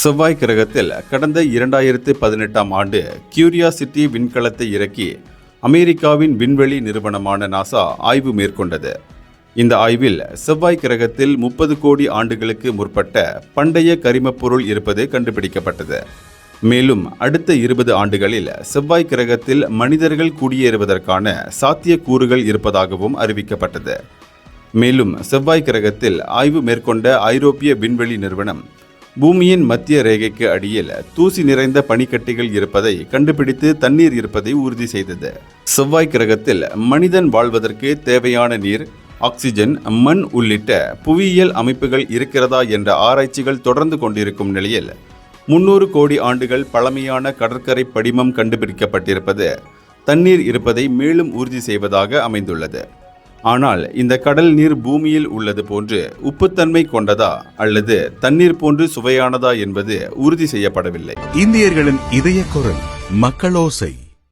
செவ்வாய் கிரகத்தில் கடந்த 2018ஆம் ஆண்டு கியூரியாசிட்டி விண்கலத்தை இறக்கி அமெரிக்காவின் விண்வெளி நிறுவனமான நாசா ஆய்வு மேற்கொண்டது. இந்த ஆய்வில் செவ்வாய் கிரகத்தில் 30 கோடி ஆண்டுகளுக்கு முற்பட்ட பண்டைய கரிமப் பொருள் இருப்பது கண்டுபிடிக்கப்பட்டது. மேலும் அடுத்த 20 ஆண்டுகளில் செவ்வாய் கிரகத்தில் மனிதர்கள் குடியேறுவதற்கான சாத்தியக்கூறுகள் இருப்பதாகவும் அறிவிக்கப்பட்டது. மேலும் செவ்வாய் கிரகத்தில் ஆய்வு மேற்கொண்ட ஐரோப்பிய விண்வெளி நிறுவனம் பூமியின் மத்திய ரேகைக்கு அடியில் தூசி நிறைந்த பனிக்கட்டிகள் இருப்பதை கண்டுபிடித்து தண்ணீர் இருப்பதை உறுதி செய்தது. செவ்வாய் கிரகத்தில் மனிதன் வாழ்வதற்கு தேவையான நீர், ஆக்சிஜன், மண் உள்ளிட்ட புவியியல் அமைப்புகள் இருக்கிறதா என்ற ஆராய்ச்சிகள் தொடர்ந்து கொண்டிருக்கும் நிலையில் 300 கோடி ஆண்டுகள் பழமையான கடற்கரை படிமம் கண்டுபிடிக்கப்பட்டிருப்பது தண்ணீர் இருப்பதை மேலும் உறுதி செய்வதாக அமைந்துள்ளது. ஆனால் இந்த கடல் நீர் பூமியில் உள்ளது போன்று உப்புத்தன்மை கொண்டதா அல்லது தண்ணீர் போன்று சுவையானதா என்பது உறுதி செய்யப்படவில்லை. இந்தியர்களின் இதய குரல் மக்களோசை.